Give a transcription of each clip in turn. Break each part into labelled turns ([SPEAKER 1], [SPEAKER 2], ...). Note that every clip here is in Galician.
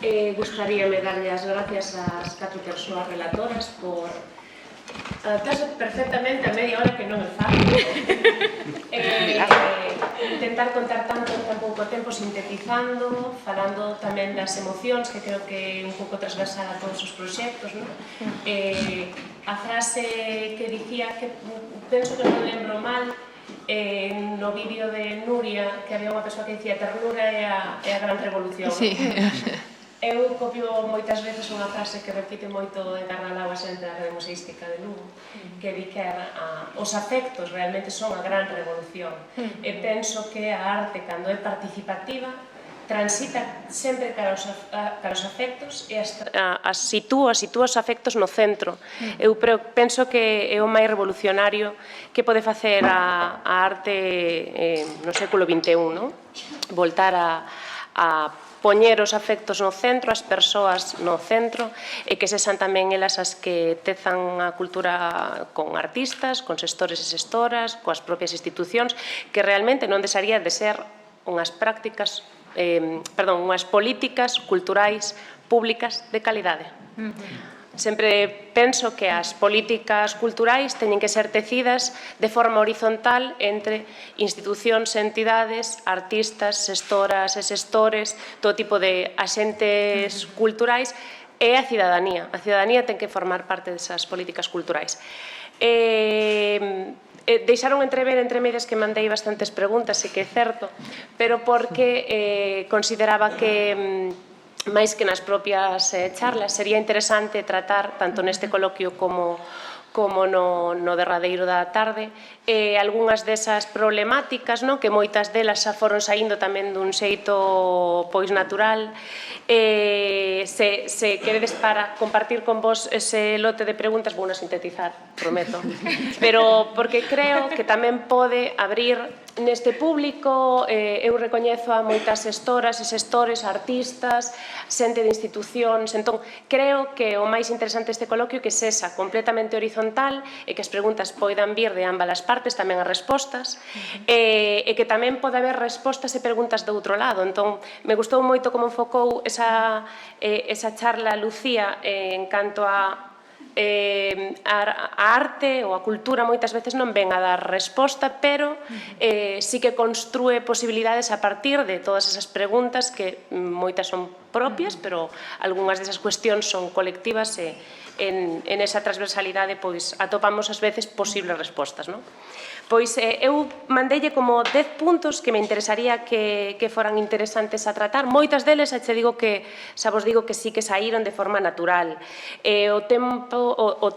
[SPEAKER 1] Gustaríame darlle as gracias ás 4 persoas relatoras por adaptarse perfectamente a media hora que non é fácil. Intentar contar tanto en tan pouco tempo, sintetizando, falando tamén das emocións, que creo que é un pouco transversal a todos os proxectos, non? A frase que dicía, que penso que non lembro mal, no vídeo de Nuria, que había unha persoa que dicía ternura é a gran revolución.
[SPEAKER 2] Sí.
[SPEAKER 1] Eu copio moitas veces unha frase que repite moito Encarna Laua sempre na Rede Museística de Lugo, que di que os afectos realmente son a gran revolución. E penso que a arte, cando é participativa, transita sempre cara aos afectos e sitúa os afectos no centro. Eu penso que é o máis revolucionario que pode facer a arte no século XXI, non? Voltar a poñer os afectos no centro, as persoas no centro, e que sexan tamén elas as que tezan a cultura con artistas, con xestores e xestoras, coas propias institucións, que realmente non deixaría de ser unhas prácticas, unhas políticas culturais públicas de calidade. Sempre penso que as políticas culturais teñen que ser tecidas de forma horizontal entre institucións, entidades, artistas, xestoras e xestores, todo tipo de axentes culturais e a cidadanía. A cidadanía ten que formar parte desas políticas culturais. Deixaron entrever entre medias que mandei bastantes preguntas, e que é certo, pero porque consideraba que máis que nas propias charlas, sería interesante tratar, tanto neste coloquio como no derradeiro da tarde, algunhas desas problemáticas, que moitas delas xa foron saindo tamén dun xeito natural. Se queredes para compartir con vos ese lote de preguntas, vou a sintetizar, prometo, pero porque creo que tamén pode abrir neste público. Eu recoñezo a moitas xestoras e xestores, artistas, xente de institucións, entón creo que o máis interesante deste coloquio é que sexa completamente horizontal e que as preguntas poidan vir de ambas as partes, tamén as respostas, e que tamén pode haber respostas e preguntas do outro lado. Entón, me gustou moito como enfocou esa charla Lucía en canto a arte ou a cultura moitas veces non ven a dar resposta, pero sí que construe posibilidades a partir de todas esas preguntas que moitas son propias, pero algunhas desas cuestións son colectivas e en esa transversalidade atopamos ás veces posibles respostas. Pois eu mandeille como 10 puntos que me interesaría que foran interesantes a tratar. Moitas deles xa vos digo que sí que saíron de forma natural. O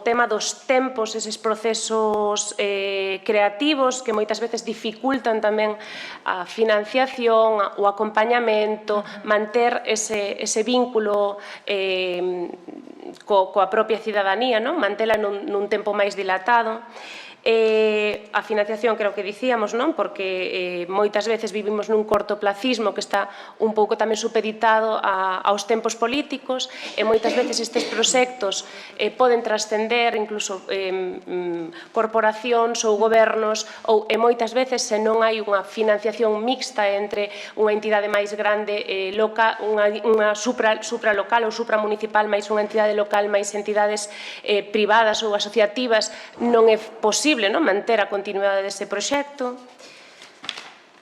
[SPEAKER 1] tema dos tempos, eses procesos creativos que moitas veces dificultan tamén a financiación, o acompañamento, manter ese vínculo coa propia cidadanía, mantela nun tempo máis dilatado. A financiación, creo que dicíamos, porque moitas veces vivimos nun cortoplacismo que está un pouco tamén supeditado aos tempos políticos, e moitas veces estes proxectos poden trascender incluso corporacións ou gobernos, e moitas veces se non hai unha financiación mixta entre unha entidade máis grande, unha supralocal ou supramunicipal, máis unha entidade local, máis entidades privadas ou asociativas, non é posible manter a continuidade dese proxecto.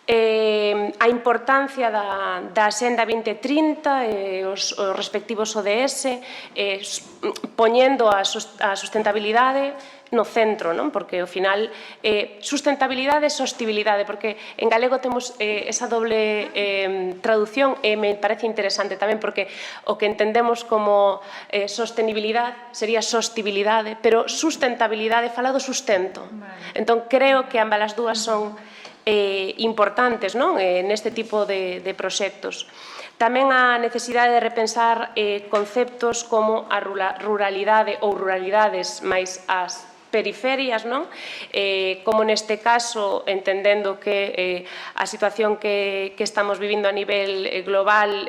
[SPEAKER 1] A importancia da Axenda 2030 e os respectivos ODS, poñendo a sustentabilidade no centro, porque ao final sustentabilidade e sostibilidade, porque en galego temos esa doble traducción, e me parece interesante tamén, porque o que entendemos como sostenibilidade sería sostibilidade, pero sustentabilidade fala do sustento. Entón creo que ambas as dúas son importantes neste tipo de proxectos. Tamén a necesidade de repensar conceptos como a ruralidade ou ruralidades máis as periferias, como neste caso, entendendo que a situación que estamos vivindo a nivel global,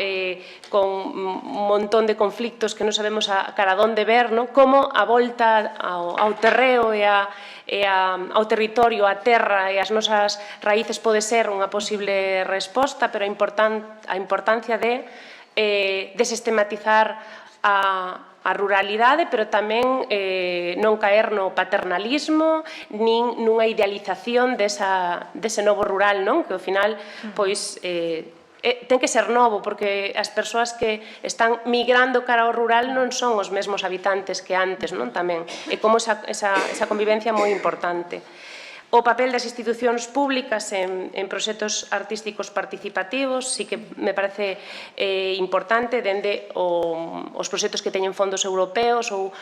[SPEAKER 1] con un montón de conflictos que non sabemos a cara onde ver, como a volta ao terreo e ao territorio, á terra e ás nosas raíces pode ser unha posible resposta, pero a importancia de desestematizar a ruralidade, pero tamén non caer no paternalismo nin nunha idealización dese novo rural, non? Que ao final, pois, ten que ser novo, porque as persoas que están migrando cara ao rural non son os mesmos habitantes que antes, non? Tamén. E como esa convivencia é moi importante. O papel das institucións públicas en proxectos artísticos participativos sí que me parece importante, dende os proxectos que teñen fondos europeos ou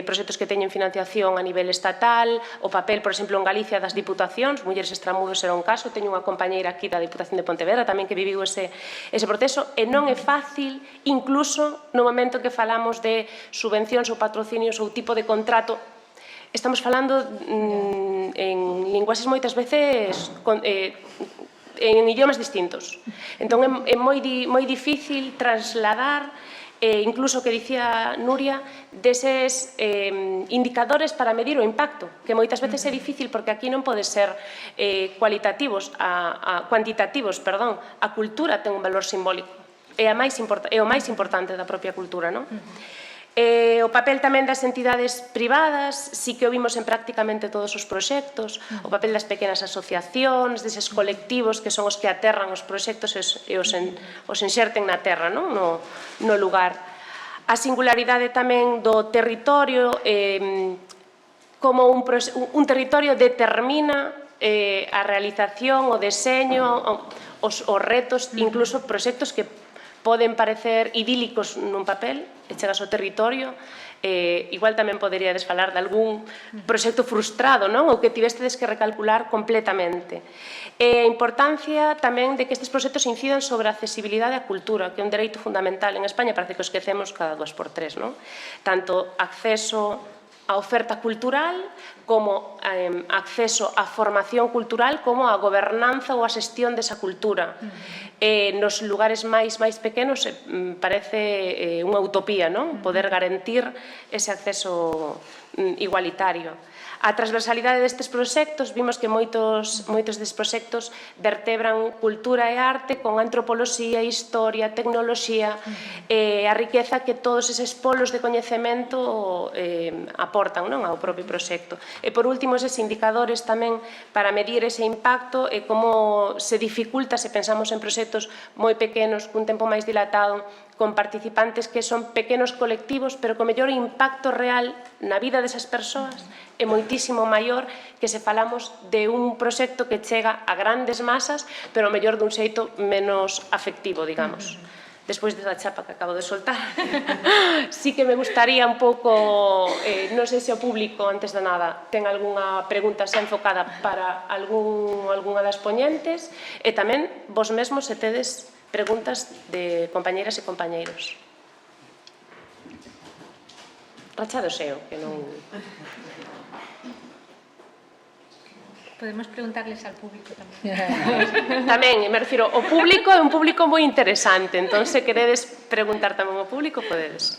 [SPEAKER 1] proxectos que teñen financiación a nivel estatal, o papel, por exemplo, en Galicia das diputacións, Mulleres Extramuros era un caso, teño unha compañeira aquí da Diputación de Pontevedra tamén que viviu ese proceso, e non é fácil, incluso no momento que falamos de subvencións ou patrocinios ou tipo de contrato. Estamos falando en linguaxes moitas veces en idiomas distintos. Entón é moi difícil trasladar incluso o que dicía Nuria deses indicadores para medir o impacto, que moitas veces é difícil porque aquí non pode ser cuantitativos, a cultura ten un valor simbólico, é o máis importante da propia cultura, non? O papel tamén das entidades privadas, sí que o vimos en prácticamente todos os proxectos, o papel das pequenas asociacións, deses colectivos que son os que aterran os proxectos e os enxerten na terra, no lugar. A singularidade tamén do territorio, como un territorio determina a realización, o deseño, os retos, incluso proxectos que poden parecer idílicos nun papel, e chegas ao territorio, igual tamén poderíades falar de algún proxecto frustrado, non? Ou que tivestedes que recalcular completamente. A importancia tamén de que estes proxectos incidan sobre a accesibilidade á cultura, que é un dereito fundamental. En España parece que o esquecemos cada 2 por 3, non? Tanto acceso a oferta cultural, como acceso á formación cultural, como a gobernanza ou a xestión desa cultura. Nos lugares máis pequenos parece unha utopía, non? Poder garantir ese acceso igualitario. A transversalidade destes proxectos, vimos que moitos destes proxectos vertebran cultura e arte con antropoloxía, historia, tecnoloxía, a riqueza que todos eses polos de coñecemento aportan ao propio proxecto. E por último, eses indicadores tamén para medir ese impacto e como se dificulta se pensamos en proxectos moi pequenos, cun tempo máis dilatado, con participantes que son pequenos colectivos, pero co mellor impacto real na vida desas persoas é moitísimo maior que se falamos de un proxecto que chega a grandes masas, pero ao mellor dun xeito menos afectivo, digamos. Despois desa chapa que acabo de soltar, sí que me gustaría un pouco, non sei se o público, antes de nada, ten algunha pregunta xa enfocada para algunha das poñentes, e tamén vos mesmos se tedes preguntas de compañeiras e compañeiros. Rachado xeo, que non...
[SPEAKER 2] Podemos preguntarles al público tamén.
[SPEAKER 1] Tamén, me refiro, o público é un público moi interesante, entón se queredes preguntar tamén ao público, podedes.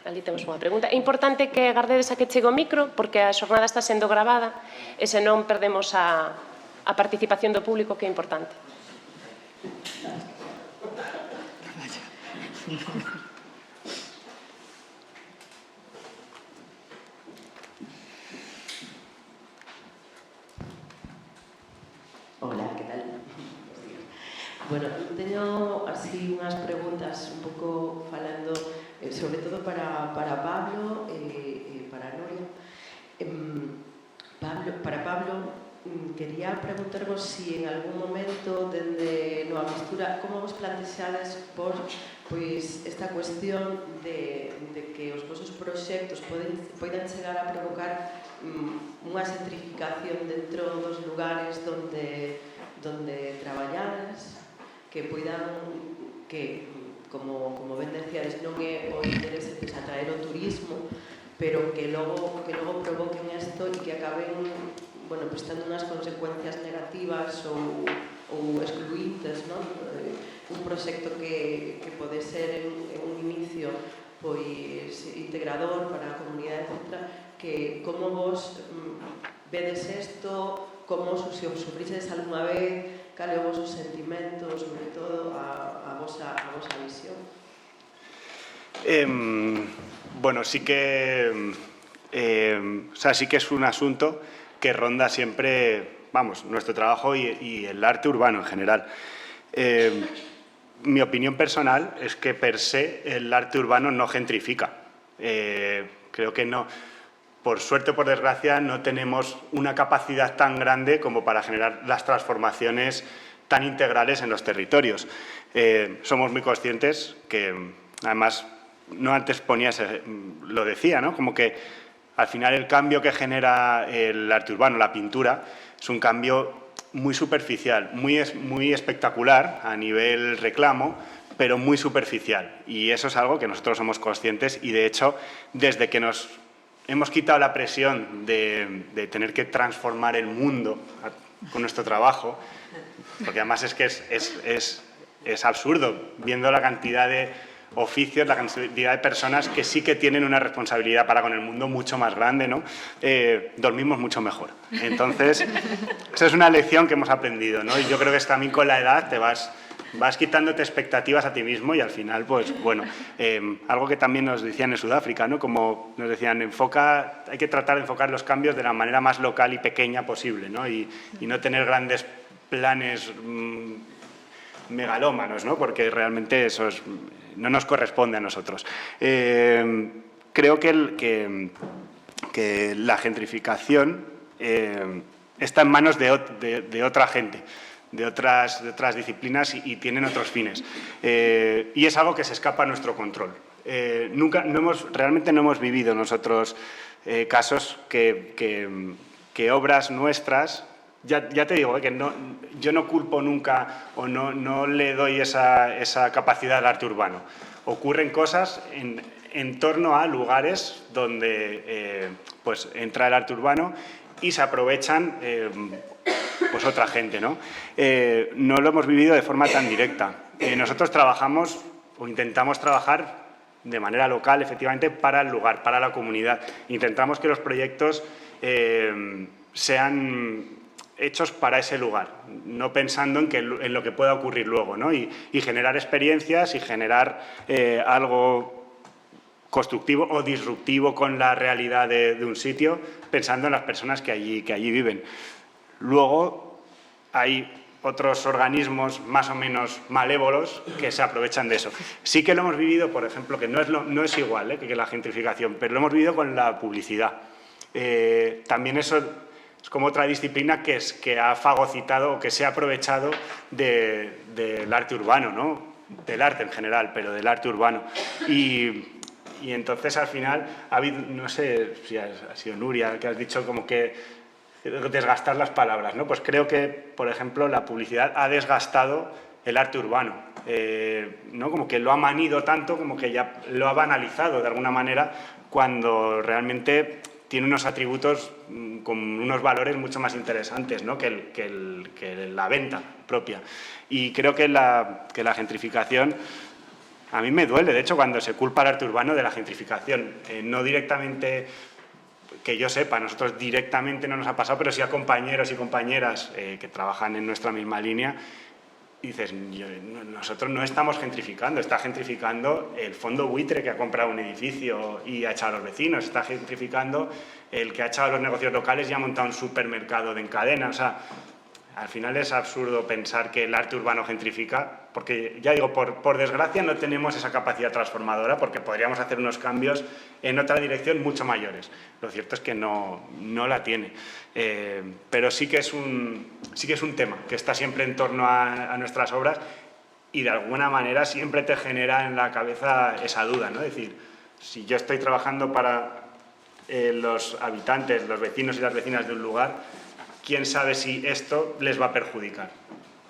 [SPEAKER 1] Ali temos unha pregunta. É importante que agardedes a que chegue o micro, porque a xornada está sendo gravada, e senón perdemos a participación do público, que é importante.
[SPEAKER 3] Hola, que tal? Bueno, teño así unhas preguntas un pouco falando sobre todo para Pablo e para Nuria. Para Pablo, quería preguntarvos si en algún momento dende Nova Mistura como vos plantexades por esta cuestión de que os vosos proxectos poidan chegar a provocar unha centrificación dentro dos lugares donde traballades, que poidan como ben decíades, non é o interese atraer o turismo, pero que logo provoquen isto e que acaben tendo unhas consecuencias negativas ou excluintes, non? Un proxecto que pode ser en un inicio integrador para a comunidade, etc., que como vos vedes isto, como se os sufrisedes algunha vez, cal é o vosso sentimento, sobre todo a vosa visión.
[SPEAKER 2] Bueno, sí que sí que es un asunto que ronda siempre, vamos, nuestro trabajo y el arte urbano en general. Mi opinión personal es que per se el arte urbano no gentrifica. Creo que no, por suerte o por desgracia, no tenemos una capacidad tan grande como para generar las transformaciones tan integrales en los territorios. Somos muy conscientes que, además, no antes lo decía, ¿no? Como que al final el cambio que genera el arte urbano, la pintura, es un cambio muy superficial, muy espectacular a nivel reclamo, pero muy superficial. Y eso es algo que nosotros somos conscientes y, de hecho, desde que nos hemos quitado la presión de tener que transformar el mundo con nuestro trabajo, porque además es que es absurdo, viendo la cantidad de oficios, la cantidad de personas que sí que tienen una responsabilidad para con el mundo mucho más grande, ¿no? Dormimos mucho mejor. Entonces, esa es una lección que hemos aprendido, ¿no? Y yo creo que es también con la edad te vas quitándote expectativas a ti mismo y al final, pues bueno, algo que también nos decían en Sudáfrica, ¿no? Como nos decían, hay que tratar de enfocar los cambios de la manera más local y pequeña posible, ¿no? Y no tener grandes planes megalómanos, ¿no? Porque realmente eso no nos corresponde a nosotros. Creo que la gentrificación está en manos de otra gente, de otras disciplinas y tienen otros fines. Y es algo que se escapa a nuestro control. Realmente no hemos vivido nosotros casos que obras nuestras. Ya te digo que yo no culpo nunca o no le doy esa capacidad al arte urbano. Ocurren cosas en torno a lugares donde pues entra el arte urbano y se aprovechan pues otra gente, ¿no? No lo hemos vivido de forma tan directa. Nosotros trabajamos o intentamos trabajar de manera local, efectivamente, para el lugar, para la comunidad. Intentamos que los proyectos sean hechos para ese lugar, no pensando en lo que pueda ocurrir luego, ¿no? Y generar experiencias y generar algo constructivo o disruptivo con la realidad de un sitio, pensando en las personas que allí viven. Luego hay otros organismos más o menos malévolos que se aprovechan de eso. Sí que lo hemos vivido, por ejemplo, que no es igual que la gentrificación, pero lo hemos vivido con la publicidad. También eso es como otra disciplina que ha fagocitado o que se ha aprovechado del arte urbano, ¿no? Del arte en general, pero del arte urbano. Y entonces, al final, ha habido, no sé si ha sido Nuria, que has dicho como que desgastar las palabras, ¿no? Pues creo que, por ejemplo, la publicidad ha desgastado el arte urbano, ¿no? Como que lo ha manido tanto, como que ya lo ha banalizado de alguna manera, cuando realmente tiene unos atributos con unos valores mucho más interesantes, ¿no? que la venta propia. Y creo que la gentrificación, a mí me duele, de hecho, cuando se culpa al arte urbano de la gentrificación. No directamente, que yo sepa, nosotros directamente no nos ha pasado, pero sí a compañeros y compañeras que trabajan en nuestra misma línea. Y dices, nosotros no estamos gentrificando, está gentrificando el fondo buitre que ha comprado un edificio y ha echado a los vecinos, está gentrificando el que ha echado a los negocios locales y ha montado un supermercado de encadena. O sea, al final es absurdo pensar que el arte urbano gentrifica, porque ya digo, por desgracia no tenemos esa capacidad transformadora, porque podríamos hacer unos cambios en otra dirección mucho mayores. Lo cierto es que no la tiene. Pero sí que es un tema que está siempre en torno a nuestras obras y de alguna manera siempre te genera en la cabeza esa duda, ¿no? Es decir, si yo estoy trabajando para los habitantes, los vecinos y las vecinas de un lugar, ¿quién sabe si esto les va a perjudicar?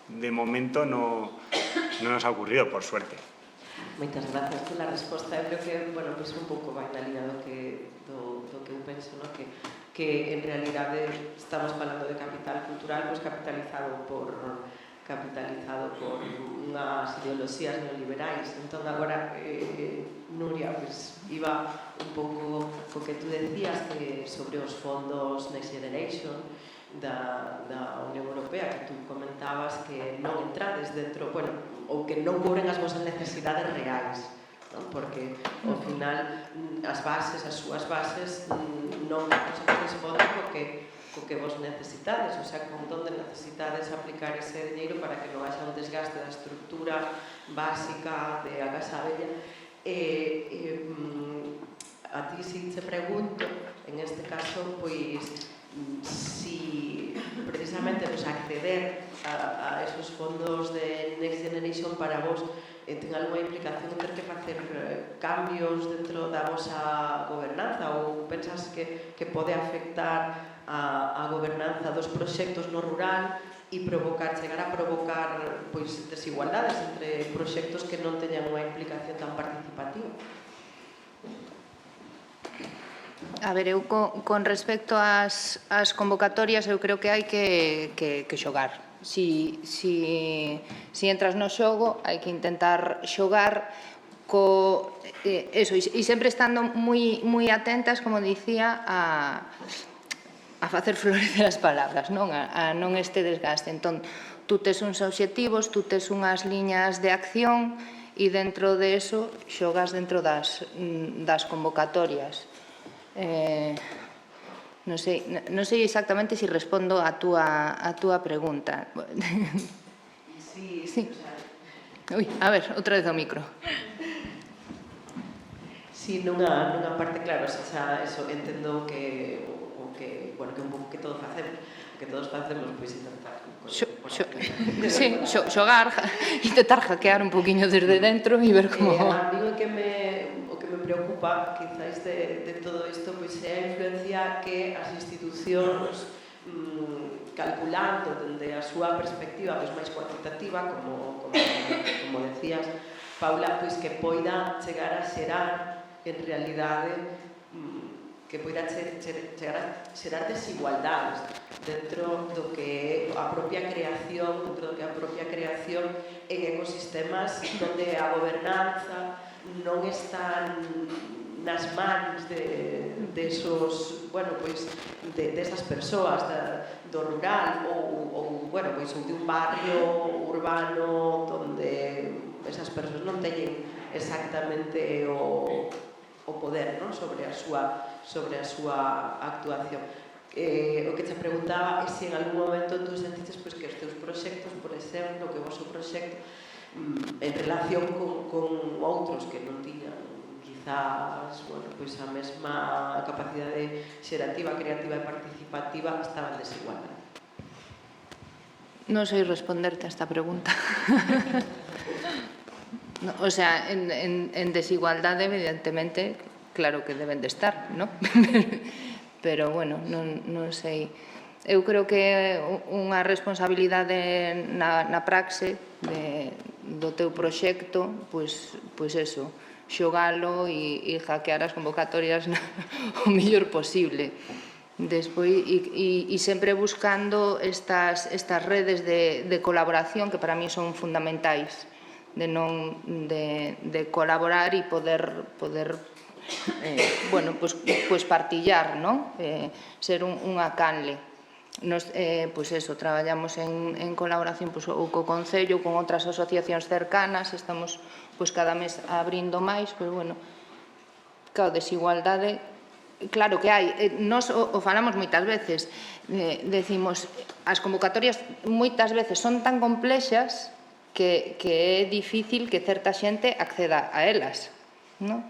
[SPEAKER 2] De momento no nos ha ocurrido, por suerte.
[SPEAKER 3] Moitas gracias pola resposta. Eu creo que, bueno, pues un pouco vai na liña do que eu penso, ¿no? Que en realidade estamos falando de capital cultural, pues capitalizado por unhas ideoloxías neoliberais. Entón, agora, Nuria, pues, iba un pouco co que tú decías sobre os fondos Next Generation, da Unión Europea, que tú comentabas que non entrades dentro, bueno, ou que non cubren as vosas necesidades reais, non? Porque ao final as súas bases non se corresponden co que vos necesitades, o sea, con donde necesitades aplicar ese diñeiro para que non haxa un desgaste da estructura básica de a Casa Bella. A ti si te pregunto, en este caso, pois, si precisamente acceder a esos fondos de Next Generation para vos ten algunha implicación ter que facer cambios dentro da vosa gobernanza ou pensas que pode afectar a gobernanza dos proxectos no rural e chegar a provocar pois, desigualdades entre proxectos que non teñan unha implicación tan participativa?
[SPEAKER 4] A ver, eu con respecto ás convocatorias, eu creo que hai que xogar. Si entras no xogo, hai que intentar xogar e sempre estando moi atentas, como dicía, a facer florecer as palabras, non? A non este desgaste. Entón, tú tes uns obxectivos, tú tes unhas liñas de acción e dentro de eso xogas dentro das convocatorias. Non sei exactamente se respondo a túa pregunta.
[SPEAKER 3] Sí.
[SPEAKER 4] Ui, a ver, outra vez o micro.
[SPEAKER 3] Sí, nunha parte, claro, xa eso entendo que bueno, que un pouco que todos facemos, pois intentar
[SPEAKER 4] xogar, intentar hackear un poquinho desde dentro e ver como...
[SPEAKER 3] A mí o que me preocupa, quizáis, de todo isto, pois é a influencia que as institucións calculando dende a súa perspectiva máis cuantitativa, como decías, Paula, pois que poida chegar a xerar, en realidade, que poida chegar a xerar desigualdades dentro do que a propia creación, en ecosistemas onde a gobernanza non están nas mans desas persoas do rural ou de un barrio urbano onde esas persoas non teñen exactamente o poder, non, sobre a súa actuación. O que te preguntaba é se en algún momento tú sentiches que os teus proxectos, por exemplo, que o vosso proxecto en relación con outros que non tiñan quizás a mesma capacidade xerativa, creativa e participativa, estaban desigualadas.
[SPEAKER 4] Non sei responderte a esta pregunta. O sea, en desigualdade, evidentemente, claro que deben de estar, non? Pero, bueno, non sei. Eu creo que unha responsabilidade na praxe do teu proxecto, pois eso, xogalo e hackear as convocatorias o mellor posible. Despois, e sempre buscando estas redes de colaboración que para mí son fundamentais, de colaborar e poder partillar, non? Ser unha canle. Nos, pois eso, traballamos en colaboración ou co Concello, con outras asociacións cercanas, estamos cada mes abrindo máis, pois bueno, claro, desigualdade, claro que hai. Nos o falamos moitas veces, decimos, as convocatorias moitas veces son tan complexas que é difícil que certa xente acceda a elas, non?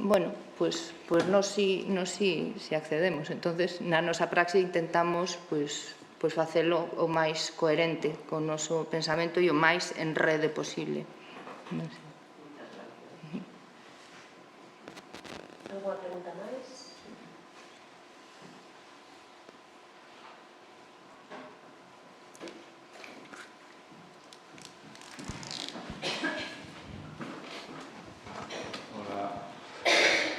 [SPEAKER 4] Bueno, pois nos si accedemos. Entonces, na nosa praxe intentamos facelo o máis coherente con o noso pensamento e o máis en rede posible.
[SPEAKER 1] Alguna pregunta máis?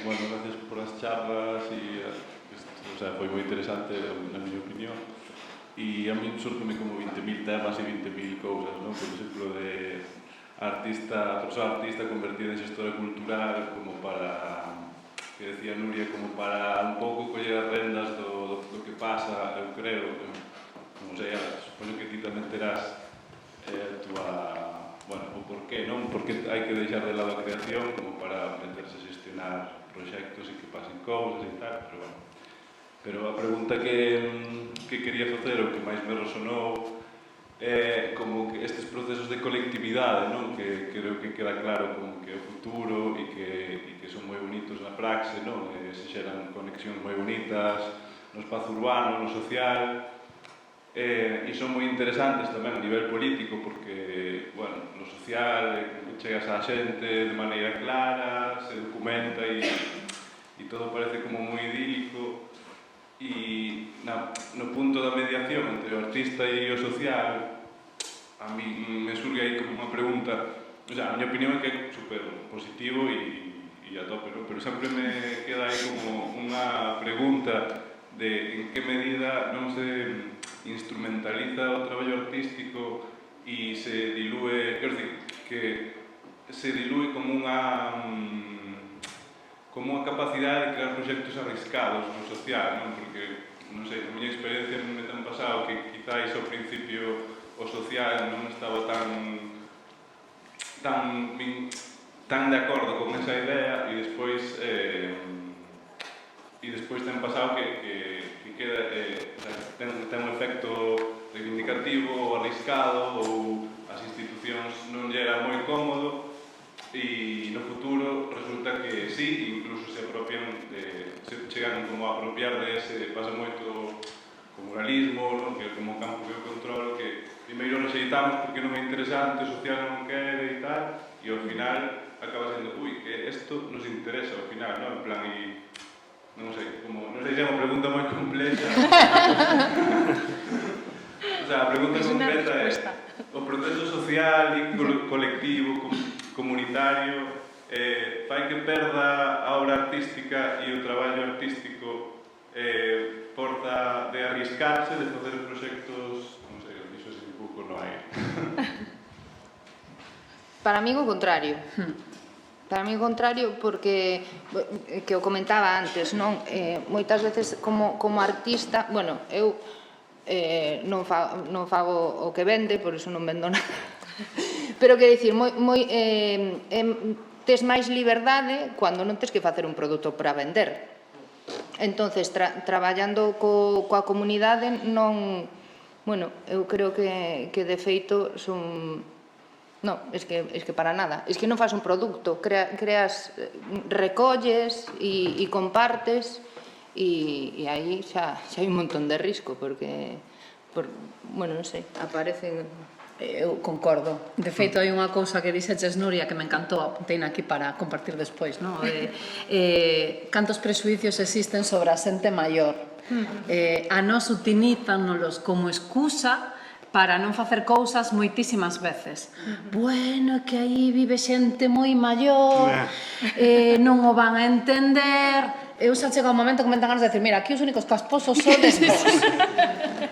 [SPEAKER 5] Bueno, gracias por as charlas e foi moi interesante na miña opinión e a mí surgeme como 20.000 temas e 20.000 cousas, non? Por exemplo, de persoa artista convertida en xestora cultural como para que decía Nuria, como para un pouco coller as rendas do que pasa, eu creo, non sei, supoño que ti tamén terás a túa, bueno, o porqué, non? Porque hai que deixar de lado a creación como para meterse a xestionar proxectos e que pasen cousas e tal, pero bueno. Pero a pregunta que quería facer, o que máis me resonou, como que estes procesos de colectividade, non? Que creo que queda claro como que é o futuro e que son moi bonitos na praxe, non? Se xeran conexións moi bonitas no espazo urbano, no social, e son moi interesantes tamén a nivel político porque, bueno, no social chegas á xente de maneira clara, se documenta e todo parece como moi idílico. E no punto da mediación entre o artista e o social, a mí me surge aí como unha pregunta, o sea, a miña opinión é que é super positivo e a tope, ¿no? Pero sempre me queda aí como unha pregunta de en que medida non se instrumentaliza o traballo artístico e se dilúe, quero dicir, que se dilúe como unha capacidade de crear proxectos arriscados no social, non? Porque, non sei, a miña experiencia me ten pasado que quizáis ao principio o social non estaba tan de acordo con esa idea e despois ten pasado que queda, ten un efecto reivindicativo ou arriscado ou as institucións non lle era moi cómodo e no futuro resulta que sí, incluso se apropian, se chegan como a apropiar de ese, pasa moito co muralismo, non? Que é como un campo que eu controlo, que primeiro rexeitamos porque non é interesante, o social non quere e tal, e ao final acaba sendo, ui, que isto nos interesa ao final, non? En plan, e non sei, como, non sei se é unha pregunta moi complexa. O sea, a pregunta concreta é o proceso social e colectivo, comunitario, fai que perda a obra artística e o traballo artístico porta de arriscarse, de facer proxectos, non sei, iso se dibujo no aire.
[SPEAKER 4] Para mí o contrario. Para mí o contrario porque, que o comentaba antes, non? Moitas veces como artista, bueno, eu non fago o que vende, por iso non vendo nada. Pero quero dicir, tes máis liberdade cando non tes que facer un produto para vender. Entonces, traballando coa comunidade non... Bueno, eu creo que de feito son... Non, es que para nada. Es que non faz un produto, creas, recolles e compartes e aí xa hai un montón de risco porque, bueno, non sei, aparecen...
[SPEAKER 6] Eu concordo. De feito, hai unha cousa que dixeches, Nuria, que me encantou, apuntei aquí para compartir despois, non? Cantos presuicios existen sobre a xente maior. A nos utilízanos como excusa para non facer cousas moitísimas veces. Bueno, que aí vive xente moi maior, non o van a entender... Eu xa chega un momento que me dan ganas de decir, mira, aquí os únicos casposos sodes vos.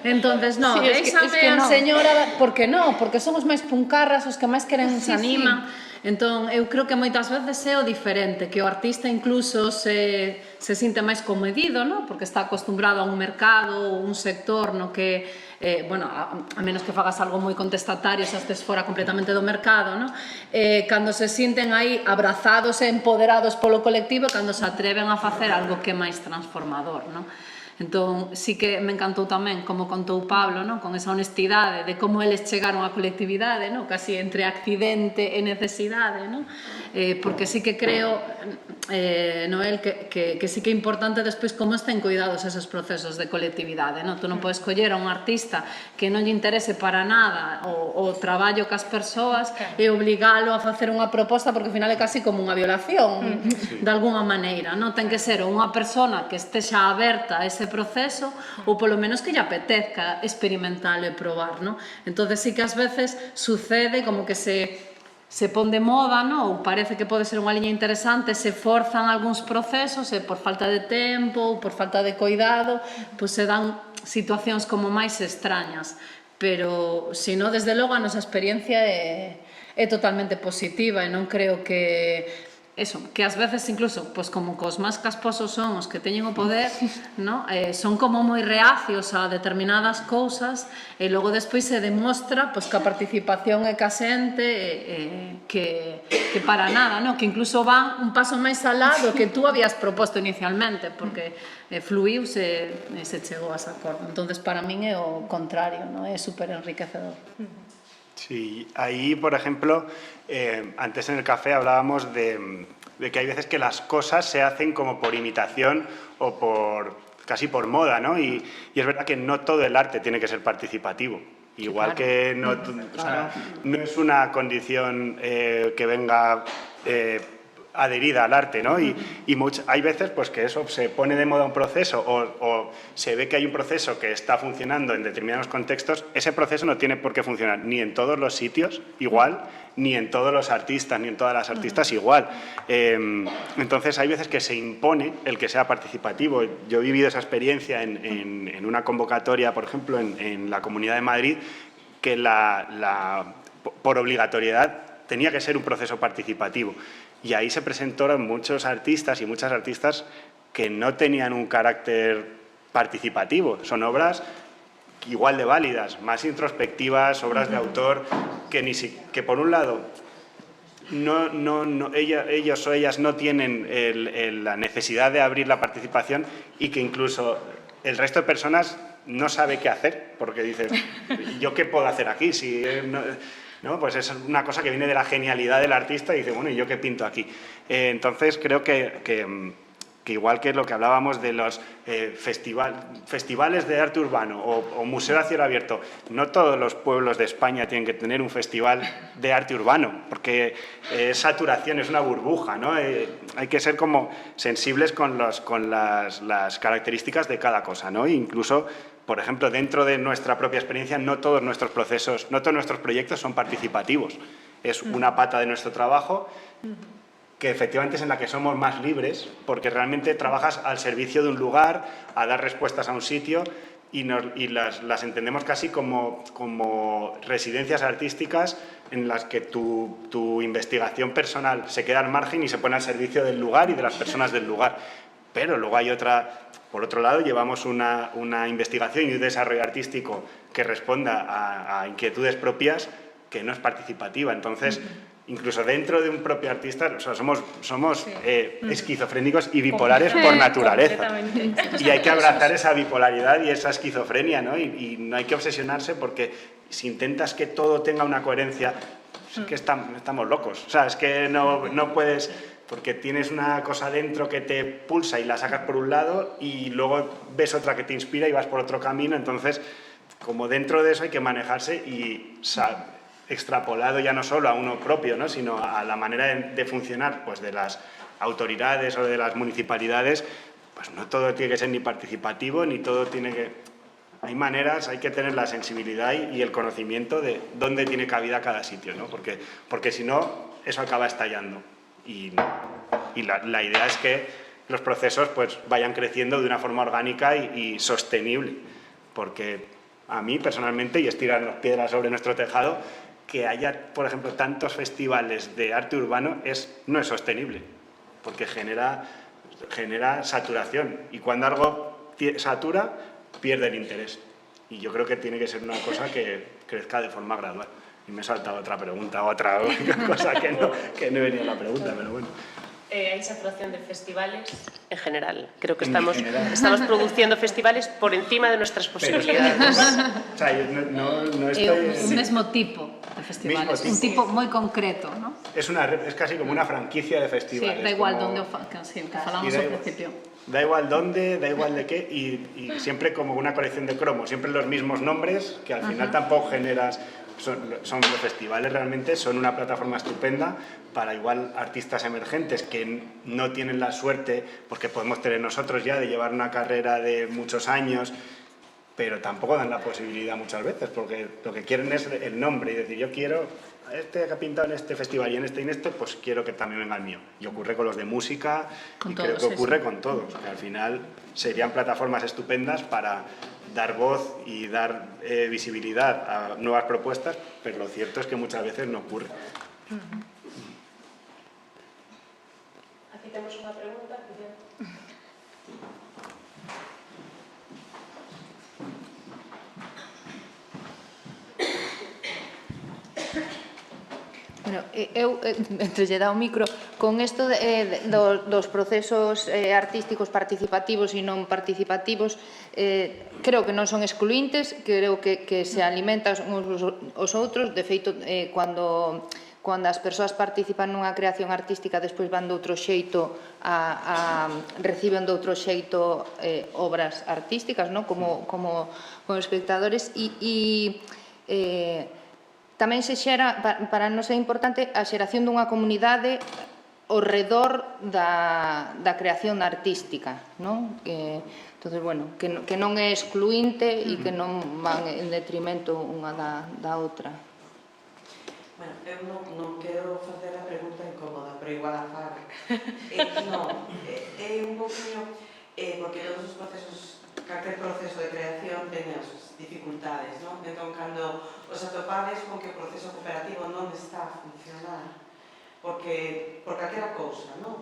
[SPEAKER 6] Entonces, no, déixame a señora, porque non, porque son os máis puncarras, os que máis queren se animan. Entón, eu creo que moitas veces é o diferente, que o artista incluso se sinte máis comedido, non? Porque está acostumbrado a un mercado ou un sector no que, bueno, a menos que fagas algo moi contestatario, xa estes fora completamente do mercado, non? Cando se sinten aí abrazados e empoderados polo colectivo, cando se atreven a facer algo que é máis transformador, non? Entón, sí que me encantou tamén, como contou Pablo, non? Con esa honestidade de como eles chegaron á colectividade, non? Casi entre accidente e necesidade, non? Porque sí que creo, Noel, que sí que é importante despois como estén cuidados esos procesos de colectividade, non? Tú non podes coller a un artista que non lle interese para nada o traballo cas persoas e obligalo a facer unha proposta porque ao final é casi como unha violación, de alguna maneira, non? Ten que ser unha persona que estexa aberta a ese proceso ou polo menos que lle apetezca experimentar e probar, non? Entón, sí que ás veces sucede como que se pon de moda, non? Ou parece que pode ser unha liña interesante, se forzan algúns procesos e por falta de tempo ou por falta de cuidado, pois se dan situacións como máis extrañas. Pero, se non, desde logo, a nosa experiencia é totalmente positiva e non creo que eso, que ás veces incluso, pois como cos máis casposos son os que teñen o poder, no? Son como moi reacios a determinadas cousas e logo despois se demostra pois, que a participación é casente, que para nada, no? Que incluso van un paso máis alá do que tú habías proposto inicialmente, porque fluiu se chegou a ese acordo. Entonces, para min é o contrario, no? É super enriquecedor.
[SPEAKER 2] Sí, ahí, por ejemplo, antes en el café hablábamos de que hay veces que las cosas se hacen como por imitación o casi por moda, ¿no? Y es verdad que no todo el arte tiene que ser participativo. Igual
[SPEAKER 4] claro.
[SPEAKER 2] que no, o sea, no es una condición que venga adherida al arte, ¿no? Y hay veces pues, que eso se pone de moda un proceso o se ve que hay un proceso que está funcionando en determinados contextos. Ese proceso no tiene por qué funcionar ni en todos los sitios igual, ni en todos los artistas, ni en todas las artistas igual. Entonces hay veces que se impone el que sea participativo. Yo he vivido esa experiencia en una convocatoria, por ejemplo, en la Comunidad de Madrid, que por obligatoriedad tenía que ser un proceso participativo. Y ahí se presentaron muchos artistas y muchas artistas que no tenían un carácter participativo. Son obras igual de válidas, más introspectivas, obras de autor, que por un lado ellos o ellas no tienen la necesidad de abrir la participación y que incluso el resto de personas no sabe qué hacer, porque dices, ¿yo qué puedo hacer aquí? Si ¿no? Pues es una cosa que viene de la genialidad del artista y dice, bueno, ¿y yo qué pinto aquí? Entonces creo que igual que lo que hablábamos de los festivales de arte urbano o museo a cielo abierto, no todos los pueblos de España tienen que tener un festival de arte urbano, porque es saturación, es una burbuja, ¿no? Hay que ser como sensibles con las características de cada cosa, ¿no? Incluso, por ejemplo, dentro de nuestra propia experiencia, no todos nuestros procesos, no todos nuestros proyectos son participativos. Es una pata de nuestro trabajo que efectivamente es en la que somos más libres, porque realmente trabajas al servicio de un lugar, a dar respuestas a un sitio y las entendemos casi como residencias artísticas en las que tu investigación personal se queda al margen y se pone al servicio del lugar y de las personas del lugar. Pero luego hay por otro lado, llevamos una investigación y un desarrollo artístico que responda a inquietudes propias que no es participativa. Entonces, incluso dentro de un propio artista, o sea, somos esquizofrénicos y bipolares por naturaleza. Y hay que abrazar esa bipolaridad y esa esquizofrenia, ¿no? Y no hay que obsesionarse porque si intentas que todo tenga una coherencia, es que estamos locos. O sea, es que no puedes, porque tienes una cosa dentro que te pulsa y la sacas por un lado y luego ves otra que te inspira y vas por otro camino. Entonces, como dentro de eso hay que manejarse y extrapolado ya no solo a uno propio, ¿no? Sino a la manera de funcionar pues, de las autoridades o de las municipalidades, pues no todo tiene que ser ni participativo, ni todo tiene que... Hay maneras, hay que tener la sensibilidad y el conocimiento de dónde tiene cabida cada sitio, ¿no? Porque si no, eso acaba estallando. Y la idea es que los procesos pues, vayan creciendo de una forma orgánica y sostenible. Porque a mí, personalmente, y es tirar las piedras sobre nuestro tejado, que haya, por ejemplo, tantos festivales de arte urbano no es sostenible, porque genera saturación. Y cuando algo satura, pierde el interés. Y yo creo que tiene que ser una cosa que crezca de forma gradual. Y me he saltado otra pregunta, otra cosa que no venía a la pregunta, pero bueno.
[SPEAKER 1] Hay saturación de festivales en general. Creo que estamos produciendo festivales por encima de nuestras posibilidades.
[SPEAKER 2] O sea, no estoy...
[SPEAKER 6] Un mismo tipo de festivales, un tipo moi concreto, ¿no?
[SPEAKER 2] Es casi como una franquicia de festivales.
[SPEAKER 6] Sí, da igual
[SPEAKER 2] como...
[SPEAKER 6] dónde que falamos ao principio.
[SPEAKER 2] Da igual dónde, da igual de qué, y siempre como una colección de cromos, siempre los mismos nombres, que al final tampoco generas... Son los festivales realmente, son una plataforma estupenda para igual artistas emergentes que no tienen la suerte, porque podemos tener nosotros ya, de llevar una carrera de muchos años, pero tampoco dan la posibilidad muchas veces, porque lo que quieren es el nombre y decir, yo quiero a este que ha pintado en este festival y en este, pues quiero que también venga el mío. Y ocurre con los de música creo que ocurre con todos, que al final serían plataformas estupendas para dar voz y dar visibilidad a nuevas propuestas, pero lo cierto es que muchas veces no ocurre.
[SPEAKER 1] temos unha pregunta.
[SPEAKER 4] Bueno, eu, entre lle dá o micro, con isto dos procesos artísticos participativos e non participativos, creo que non son excluintes, creo que se alimentan uns os outros. De feito, cando as persoas participan nunha creación artística, despois van de outro xeito, reciben de outro xeito obras artísticas, non? Como espectadores, e tamén se xera, para nós é importante, a xeración dunha comunidade ao redor da creación artística, non? Entonces, bueno, que non é excluinte e que non van en detrimento unha da outra.
[SPEAKER 3] Bueno, eu non quero facer a pregunta incómoda, pero igual a faro. Non, é un pouquinho, porque todos os procesos, calquer proceso de creación ten as dificultades, non? Entón, cando os atopades con que o proceso cooperativo non está a funcionar, porque por calquera cousa, non?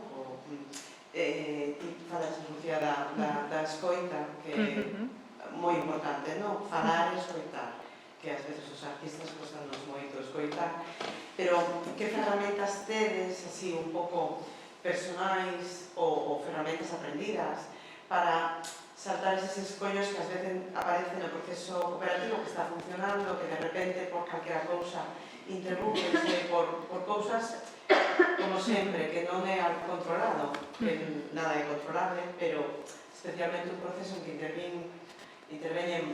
[SPEAKER 3] Ti falas, Lucía, da escoita, que é moi importante, non? Falar e escoitar, que ás veces os artistas costanos moito escoitar, pero que ferramentas tedes, así, un pouco personais ou ferramentas aprendidas para saltar eses escollos que ás veces aparecen no proceso cooperativo que está funcionando, que de repente por calquera cousa interrúmpense por cousas, como sempre, que non é algo controlado, que nada é controlable, pero especialmente un proceso en que interveñen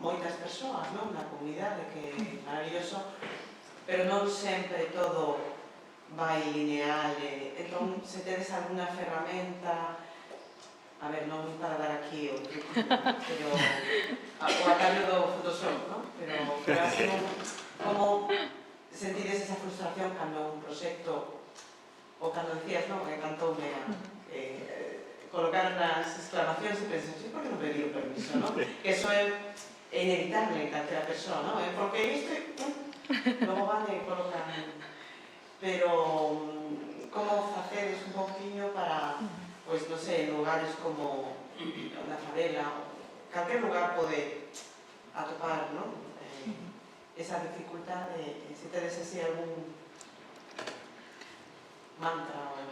[SPEAKER 3] moitas persoas, non? Na comunidade, que é maravilloso, pero non sempre todo vai lineal. Entón, se tedes alguna ferramenta, a ver, non para dar aquí o truco, pero o atallo do Photoshop, non? Pero así, como sentides esa frustración cando un proxecto, ou cando decías, non? Que cantoume a colocar nas exclamacións e pensas, por que non pedí o permiso, non? Que eso é inevitable en calquera persoa, non? Porque isto, logo van e colocan. Pero, como facedes un pouquinho para, pois, non sei, en lugares como na favela, calquer lugar pode atopar, non? Esa dificultade, se tedes así algún mantra o...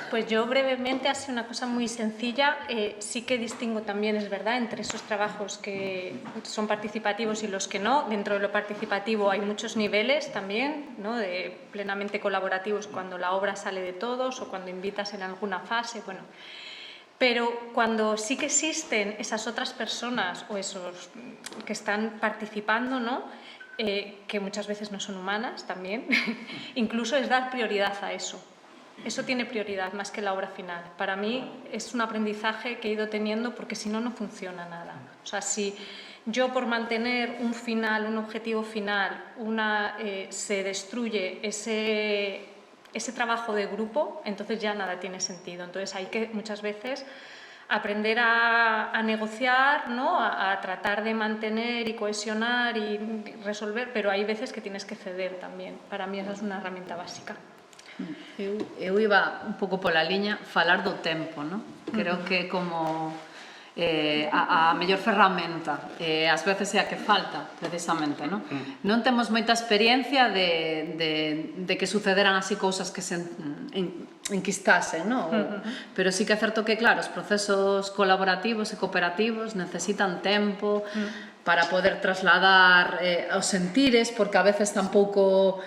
[SPEAKER 7] Pues yo brevemente, así una cosa muy sencilla, sí que distingo también, es verdad, entre esos trabajos que son participativos y los que no. Dentro de lo participativo hay muchos niveles también, ¿no? De plenamente colaborativos, cuando la obra sale de todos o cuando invitas en alguna fase, bueno. Pero cuando sí que existen esas otras personas o esos que están participando, ¿no? Que muchas veces no son humanas también, incluso es dar prioridad a eso. Eso tiene prioridad más que la obra final. Para mí es un aprendizaje que he ido teniendo, porque si no, no funciona nada. O sea, si yo por mantener un final, un objetivo final, se destruye ese trabajo de grupo, entonces ya nada tiene sentido. Entonces hay que muchas veces aprender a negociar, ¿no? A tratar de mantener y cohesionar y resolver, pero hay veces que tienes que ceder también. Para mí esa es una herramienta básica.
[SPEAKER 6] Eu iba un pouco pola liña falar do tempo, non? Creo que como a mellor ferramenta, ás veces é a que falta, precisamente, non? Non temos moita experiencia de que sucederan así cousas que se enquistasen, non? Pero sí que é certo que, claro, os procesos colaborativos e cooperativos necesitan tempo para poder trasladar os sentires, porque a veces tampouco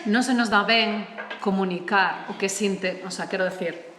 [SPEAKER 6] non se nos dá ben comunicar o que sinte, o sea, quero decir,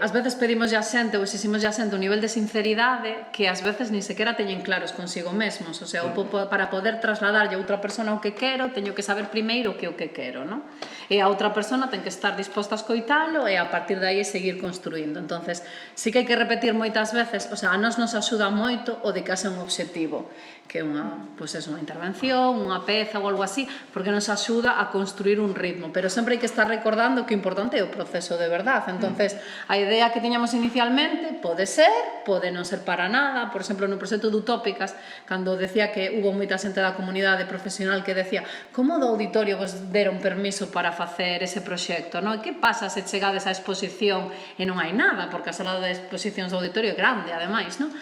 [SPEAKER 6] ás veces pedimos a xente ou exiximos a xente un nivel de sinceridade que ás veces ni sequera teñen claros consigo mesmos, o sea, para poder trasladarlle a outra persona o que quero, teño que saber primeiro o que quero, non? E a outra persona ten que estar disposta a escoitalo e a partir de aí seguir construindo. Entonces, sí que hai que repetir moitas veces, o sea, a nós nos axuda moito o de que haxa un obxectivo. que é unha intervención, unha peza ou algo así, porque nos axuda a construir un ritmo, pero sempre hai que estar recordando que o importante é o proceso de verdade. Entonces, a idea que tiñamos inicialmente pode ser, pode non ser para nada. Por exemplo, no proxecto de Utópicas, cando decía que hubo moita xente da comunidade profesional que decía como do auditorio vos deron permiso para facer ese proxecto, non? E que pasa se chegades á exposición e non hai nada, porque a sala de exposicións do auditorio é grande, ademais, non?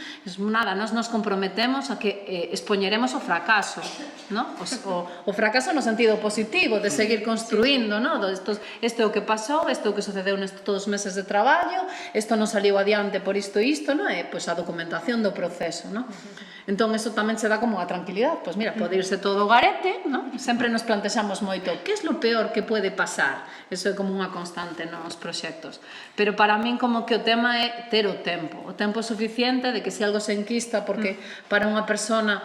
[SPEAKER 6] Nada, nos comprometemos a que expoñeremos o fracaso, ¿no? O fracaso no sentido positivo de seguir construindo, ¿no? Este é o que pasou, este é o que sucedeu nestes todos os meses de traballo, isto non saliu adiante por isto e isto, ¿no? E pois a documentación do proceso, ¿no? Entón, eso tamén se dá como a tranquilidade, pois mira, pode irse todo o garete, ¿no? Sempre nos plantexamos moito, que é lo peor que pode pasar? Eso é como unha constante nos proxectos. Pero para min como que o tema é ter o tempo suficiente de que se algo se enquista, porque para unha persona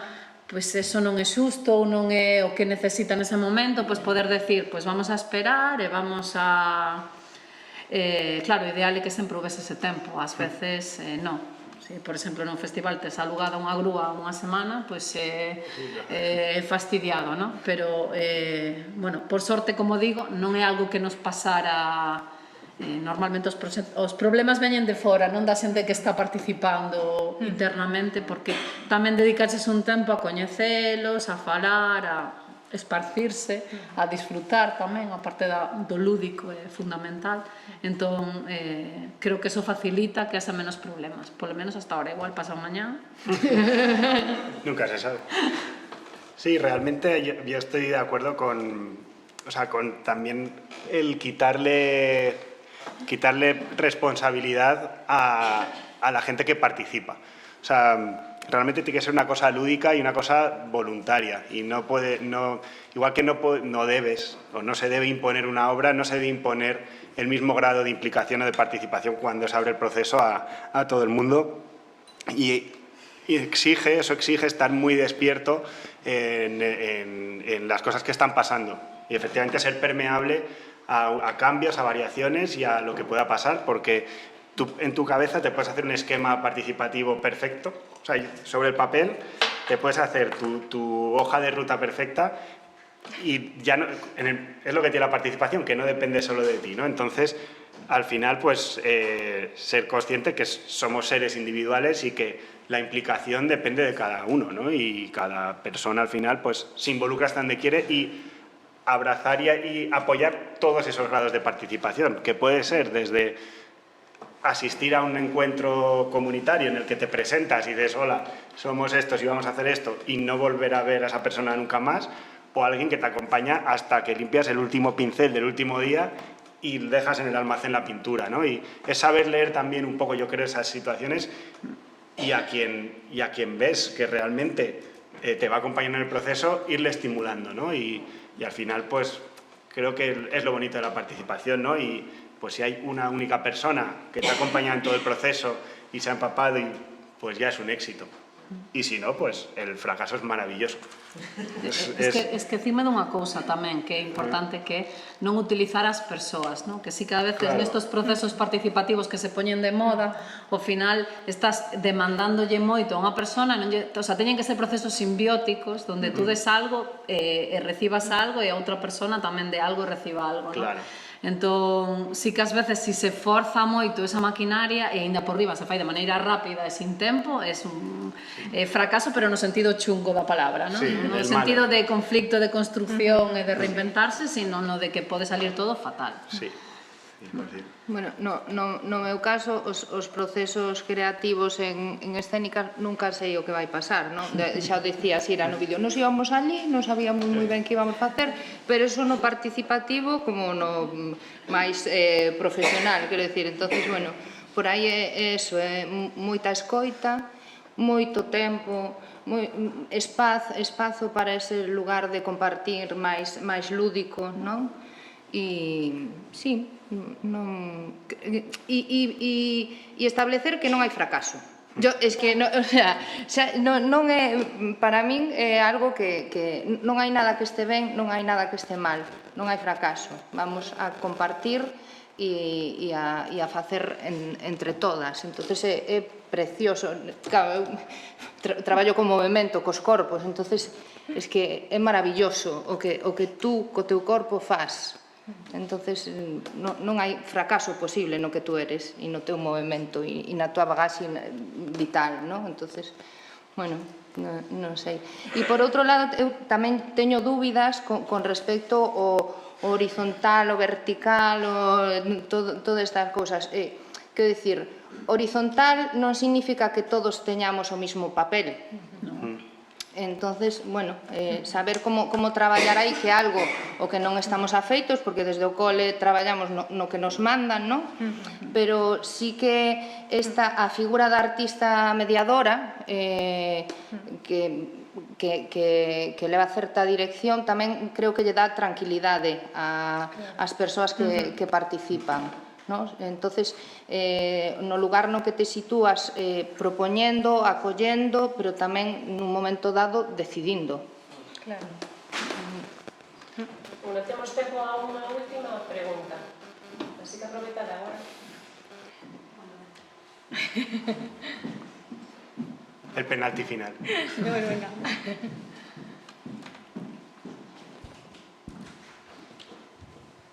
[SPEAKER 6] pois eso non é xusto ou non é o que necesita nese momento, pois poder decir, pois vamos a esperar e vamos a... Claro, o ideal é que sempre houvese ese tempo, ás veces non. Si, por exemplo, nun festival tes alugada unha grúa unha semana, pois é fastidiado, non? Pero, bueno, por sorte, como digo, non é algo que nos pasara... Normalmente os problemas veñen de fora, non da xente que está participando internamente, porque tamén dedicarse un tempo a coñecelos, a falar, a esparcirse, a disfrutar tamén, a parte do lúdico é fundamental. Entón, creo que eso facilita que haxa menos problemas, polo menos hasta ahora, igual pasa mañá.
[SPEAKER 2] Nunca se sabe. Sí, realmente yo estoy de acuerdo con también el quitarle responsabilidad a la gente que participa. O sea, realmente tiene que ser una cosa lúdica y una cosa voluntaria. Y igual que no debes o no se debe imponer una obra, no se debe imponer el mismo grado de implicación o de participación cuando se abre el proceso a todo el mundo. Y eso exige estar muy despierto en las cosas que están pasando. Y efectivamente ser permeable a cambios, a variaciones y a lo que pueda pasar, porque tú en tu cabeza te puedes hacer un esquema participativo perfecto, o sea, sobre el papel te puedes hacer tu hoja de ruta perfecta y ya no, es lo que tiene la participación, que no depende solo de ti, ¿no? Entonces, al final, pues, ser consciente que somos seres individuales y que la implicación depende de cada uno, ¿no? Y cada persona, al final, pues, se involucra hasta donde quiere y abrazar y apoyar todos esos grados de participación, que puede ser desde asistir a un encuentro comunitario en el que te presentas y dices, hola, somos estos y vamos a hacer esto, y no volver a ver a esa persona nunca más, o alguien que te acompaña hasta que limpias el último pincel del último día y dejas en el almacén la pintura, ¿no? Y es saber leer también un poco, yo creo, esas situaciones y a quien ves que realmente te va acompañando en el proceso, irle estimulando, ¿no? Y al final, pues, creo que es lo bonito de la participación, ¿no? Y pues si hay una única persona que te acompaña en todo el proceso y se ha empapado, pues ya es un éxito. Y si no, pues el fracaso es maravilloso.
[SPEAKER 6] Esquecime dunha cousa tamén que é importante, que é non utilizar as persoas, non? Que si cada vez nestes procesos participativos que se poñen de moda, ao final estás demandándolle moito a unha persona, o sea, teñen que ser procesos simbióticos onde tú des algo e recibas algo e a outra persona tamén de algo e reciba algo, non?
[SPEAKER 2] Claro.
[SPEAKER 6] Entón, si que ás veces si se forza moito esa maquinaria e aínda por riba se fai de maneira rápida e sin tempo, é un fracaso, pero no sentido chungo da palabra, non?
[SPEAKER 2] Sí,
[SPEAKER 6] No sentido de conflicto, de construcción e de reinventarse, sino no de que pode salir todo fatal.
[SPEAKER 2] Sí.
[SPEAKER 4] Bueno, no meu caso, os procesos creativos en escénicas nunca sei o que vai pasar, non? Xa o dicía Sira no vídeo, nos íbamos ali, non sabíamos moi ben que íbamos a facer, pero eso no participativo como no máis profesional, quero dicir, entonces, bueno, por aí é eso, é moita escoita, moito tempo, espazo para ese lugar de compartir máis lúdico, non? E, sí, e establecer que non hai fracaso. Es que, o sea, non é, para min é algo que non hai nada que este ben, non hai nada que este mal, non hai fracaso. Vamos a compartir e a facer entre todas. Entonces, precioso. Claro, eu traballo con movimento, cos corpos, entonces es que é maravilloso o que tú co teu corpo faz. Entonces non hai fracaso posible no que tú eres e no teu movimento e na tua bagaxe vital, non? Entonces, bueno, non sei. E por outro lado, eu tamén teño dúbidas con respecto ao horizontal, o vertical, todas estas cousas. Quero dicir, horizontal non significa que todos teñamos o mismo papel. Entonces, bueno, saber como traballar aí que algo o que non estamos afeitos, porque desde o cole traballamos no que nos mandan, non? Pero sí que a figura da artista mediadora que leva certa dirección tamén creo que lle dá tranquilidade ás persoas que participan. Entonces, no lugar no que te sitúas propoñendo, acollendo, pero tamén nun momento dado decidindo.
[SPEAKER 7] Claro.
[SPEAKER 1] Bueno, temos tempo a unha última pregunta. Así que aproveitad agora.
[SPEAKER 2] El penalti final.
[SPEAKER 7] Bueno, venga.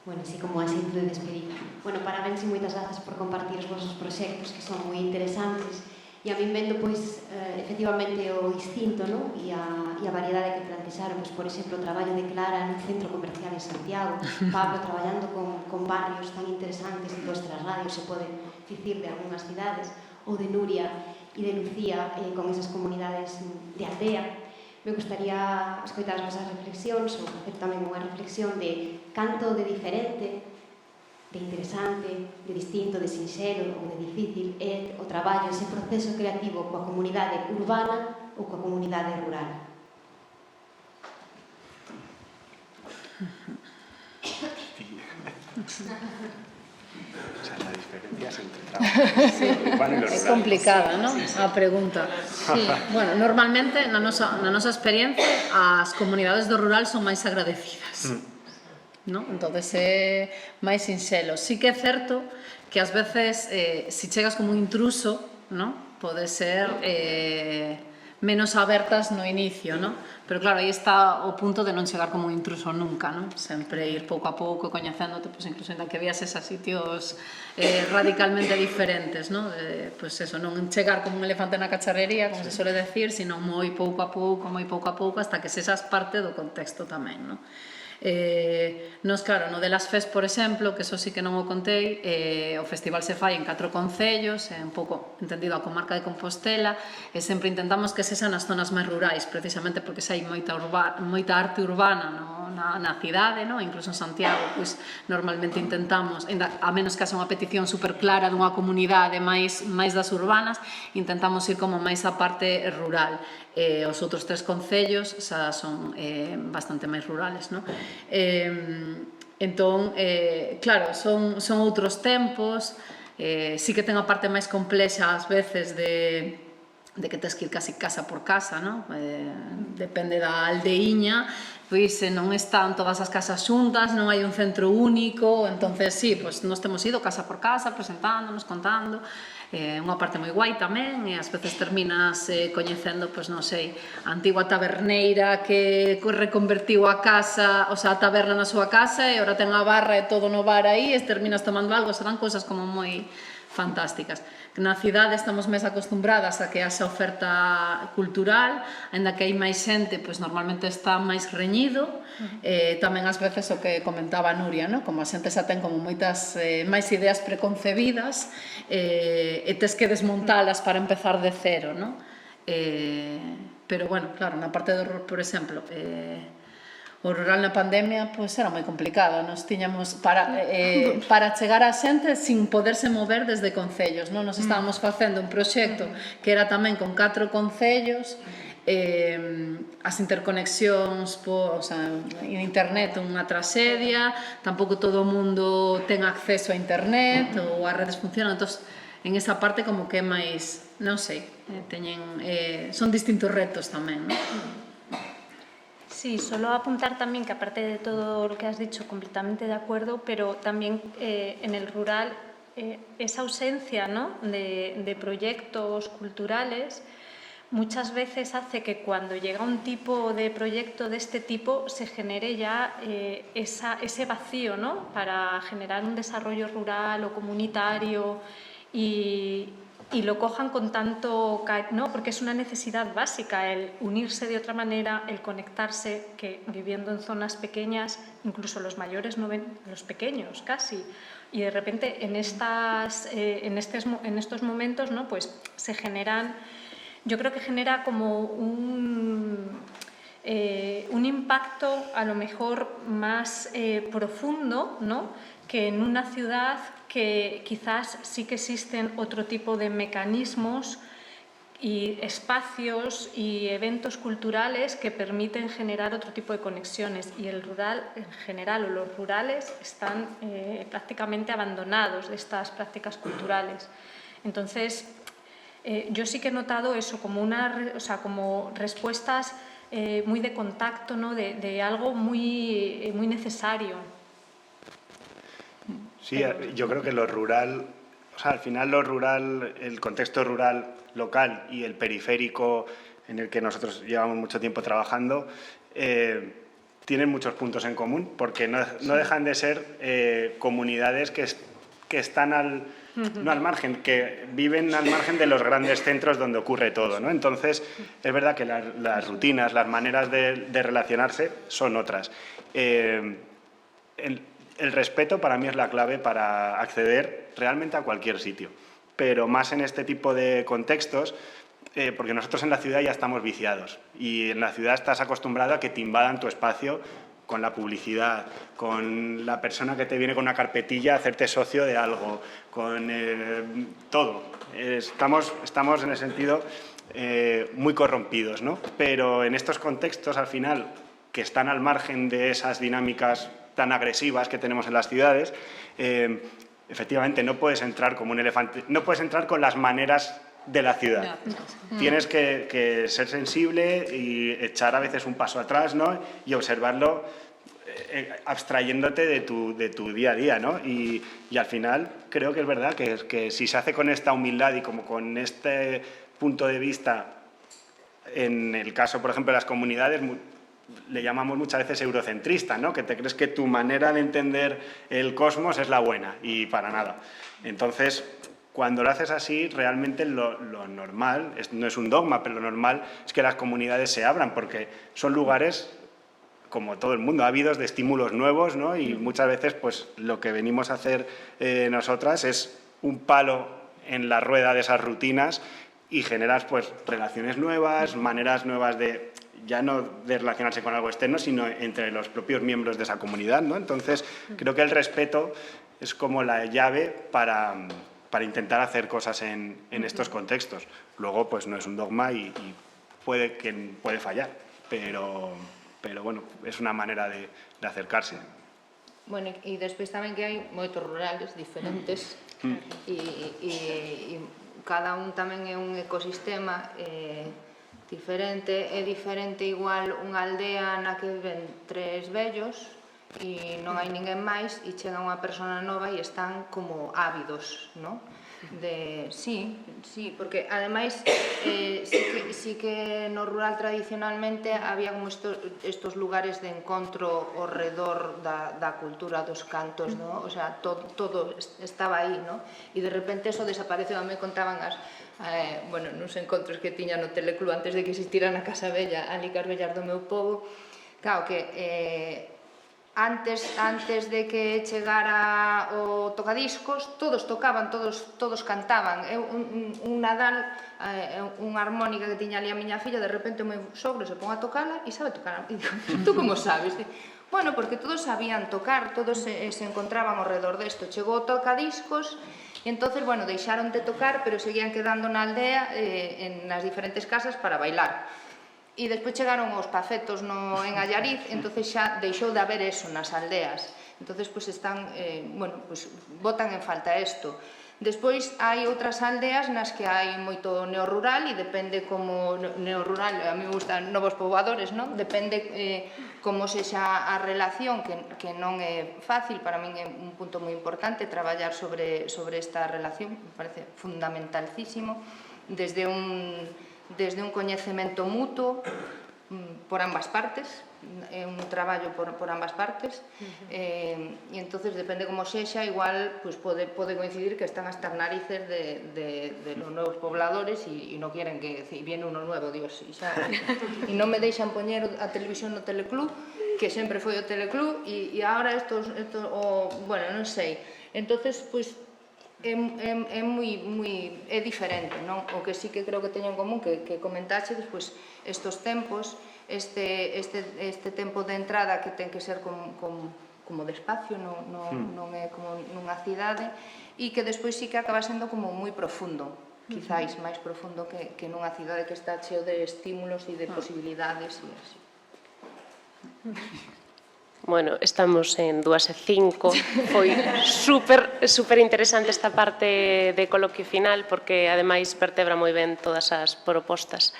[SPEAKER 8] Bueno, así como así de despedir. Bueno, parabéns e moitas grazas por compartir os vosos proxectos que son moi interesantes e a min vendo, pois, efectivamente o distinto, non? E a variedade que plantexaron, pois, por exemplo, o traballo de Clara no centro comercial en Santiago, Pablo traballando con barrios tan interesantes en vuestras radios, se pode dicir, de algunhas cidades, ou de Nuria e de Lucía con esas comunidades de aldea. Me gustaría escoitar as vosas reflexións ou facer tamén unha reflexión de canto de diferente, de interesante, de distinto, de sinxelo ou de difícil é o traballo, ese proceso creativo coa comunidade urbana ou coa comunidade rural.
[SPEAKER 2] O sea, la diferencia es entre trabajo urbano y lo rural.
[SPEAKER 6] É complicada, non? A pregunta. Sí. Bueno, normalmente, na nosa experiencia, as comunidades do rural son máis agradecidas. Non? Entonces é máis sinxelo. Sí que é certo que ás veces, se chegas como un intruso, non? Pode ser menos abertas no inicio, non? Pero claro, aí está o punto de non chegar como un intruso nunca, non? Sempre ir pouco a pouco, coñecéndote, pois incluso ainda que viases a sitios radicalmente diferentes, non? Pois eso, non chegar como un elefante na cacharrería, como se suele decir, sino moi pouco a pouco, hasta que sexas parte do contexto tamén, non? Nos, claro, no de las FES, por exemplo, que eso sí que non o contei, o festival se fai en 4 concellos, un pouco entendido a comarca de Compostela, e sempre intentamos que sexan nas zonas máis rurais, precisamente porque se hai moita arte urbana na cidade, incluso en Santiago, pois normalmente intentamos, a menos que haxa unha petición super clara dunha comunidade máis das urbanas, intentamos ir como máis a parte rural. Os outros 3 concellos xa son bastante máis rurales, non? Entón, claro, son outros tempos, sí que ten a parte máis complexa ás veces de que tens que ir casi casa por casa, non? Depende da aldeiña, pois non están todas as casas xuntas, non hai un centro único, entonces sí, pois nós temos ido casa por casa, presentándonos, contando, unha parte moi guai tamén, e ás veces terminas coñecendo, pois non sei, a antigua taberneira que reconvertiu a casa, o sea, a taberna na súa casa, e ora ten a barra e todo no bar aí, e terminas tomando algo, serán cousas como moi fantásticas. Na cidade estamos máis acostumbradas a que haxa oferta cultural, ainda que hai máis xente, pois normalmente está máis reñido, tamén ás veces o que comentaba Nuria, como a xente xa ten como moitas máis ideas preconcebidas e tes que desmontalas para empezar de cero, pero bueno, claro, na parte do horror, por exemplo, o rural na pandemia pois era moi complicado, nos tiñamos para chegar a xente sin poderse mover desde concellos, nos estábamos facendo un proxecto que era tamén con 4 concellos, as interconexións en internet unha traxedia, tampouco todo o mundo ten acceso a internet ou as redes funcionan, entón en esa parte como que é máis, non sei, son distintos retos tamén, non?
[SPEAKER 7] Sí, solo apuntar también que aparte de todo lo que has dicho, completamente de acuerdo, pero también en el rural esa ausencia, ¿no?, de proyectos culturales muchas veces hace que cuando llega un tipo de proyecto de este tipo se genere ya ese vacío, ¿no?, para generar un desarrollo rural o comunitario y lo cojan con tanto, ¿no?, porque es una necesidad básica el unirse de otra manera, el conectarse, que viviendo en zonas pequeñas, incluso los mayores no ven los pequeños casi. Y de repente en estos momentos, ¿no?, pues se generan, yo creo que genera como un impacto a lo mejor más profundo, ¿no?, que en una ciudad que quizás sí que existen otro tipo de mecanismos y espacios y eventos culturales que permiten generar otro tipo de conexiones, y el rural en general o los rurales están prácticamente abandonados de estas prácticas culturales. Entonces, yo sí que he notado eso como como respuestas muy de contacto, ¿no?, de algo muy necesario.
[SPEAKER 2] Sí, yo creo que lo rural, al final lo rural, el contexto rural local y el periférico en el que nosotros llevamos mucho tiempo trabajando, tienen muchos puntos en común, porque no dejan de ser comunidades que están no al margen, que viven al margen de los grandes centros donde ocurre todo, ¿no? Entonces, es verdad que las rutinas, las maneras de relacionarse son otras. El respeto para mí es la clave para acceder realmente a cualquier sitio, pero más en este tipo de contextos, porque nosotros en la ciudad ya estamos viciados y en la ciudad estás acostumbrado a que te invadan tu espacio con la publicidad, con la persona que te viene con una carpetilla a hacerte socio de algo, con todo. Estamos en ese sentido muy corrompidos, ¿no? Pero en estos contextos, al final, que están al margen de esas dinámicas tan agresivas que tenemos en las ciudades, efectivamente no puedes entrar como un elefante, no puedes entrar con las maneras de la ciudad. Tienes que ser sensible y echar a veces un paso atrás, ¿no?, y observarlo abstrayéndote de tu día a día, ¿no? Y al final creo que es verdad que si se hace con esta humildad y como con este punto de vista, en el caso, por ejemplo, de las comunidades, le llamamos muchas veces eurocentrista, ¿no?, que te crees que tu manera de entender el cosmos es la buena, y para nada. Entonces, cuando lo haces así, realmente lo normal, no es un dogma, pero lo normal es que las comunidades se abran, porque son lugares, como todo el mundo, ávidos de estímulos nuevos, ¿no? Y muchas veces pues lo que venimos a hacer nosotras es un palo en la rueda de esas rutinas y generas pues relaciones nuevas, maneras nuevas de, ya no de relacionarse con algo externo, sino entre los propios miembros de esa comunidad, ¿no? Entonces, creo que el respeto es como la llave para intentar hacer cosas en estos contextos. Luego, pues no es un dogma y puede fallar, pero bueno, es una manera de acercarse.
[SPEAKER 4] Bueno, e despois tamén que hai moitos rurales diferentes e cada un tamén é un ecosistema diferente. É diferente igual unha aldea na que viven 3 vellos e non hai ninguén máis e chega unha persona nova e están como ávidos, non? Sí, porque ademais sí que no rural tradicionalmente había como estos lugares de encontro ao redor da cultura dos cantos, ¿no? O sea, todo estaba aí, ¿no? E de repente eso desapareceu. Me contaban nos encontros que tiña no Teleclub antes de que existira na Casa Bella, ali cas vellas do meu pobo. Claro que antes de que chegara o tocadiscos, todos tocaban, todos cantaban. Un Nadal, unha armónica que tiña ali a miña filla, de repente o meu sogro se pon a tocala e sabe tocar. E digo, tú como sabes? Bueno, porque todos sabían tocar, todos se encontraban ao redor desto. Chegou o tocadiscos e entonces, bueno, deixaron de tocar, pero seguían quedando na aldea nas diferentes casas para bailar. E despois chegaron os pafetos en Allariz, entonces xa deixou de haber eso nas aldeas. Entonces, pues están, botan en falta isto. Despois hai outras aldeas nas que hai moito neorrural e depende como neorrural, a mí me gustan novos poboadores, non? Depende como sexa a relación, que non é fácil, para min é un punto moi importante traballar sobre esta relación, me parece fundamentalísimo, desde un coñecemento mutuo por ambas partes, é un traballo por ambas partes, e entonces depende como sexa, igual pode coincidir que están hasta as narices de los nuevos pobladores e non queren que viene uno nuevo, Dios, e non me deixan poñer a televisión no teleclub, que sempre foi o teleclub, e agora bueno, non sei, entonces, pois, é diferente, non? O que sí que creo que teño en común, que comentaxe, despois, estos tempos, este tempo de entrada que ten que ser como de espacio, non é como nunha cidade, e que despois sí que acaba sendo como moi profundo, quizáis máis profundo que nunha cidade que está cheo de estímulos e de posibilidades e así.
[SPEAKER 1] Bueno, estamos en 2:05, foi super interesante esta parte de coloquio final porque ademais vertebra moi ben todas as propostas.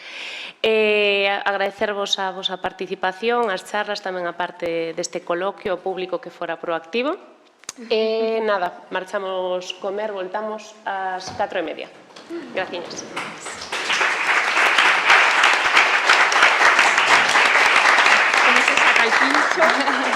[SPEAKER 1] Agradecervos a vosa participación, as charlas, tamén a parte deste coloquio, o público que fora proactivo. Nada, marchamos comer, voltamos ás 4:30. Gracias.
[SPEAKER 7] ¿Cómo se saca el pincho?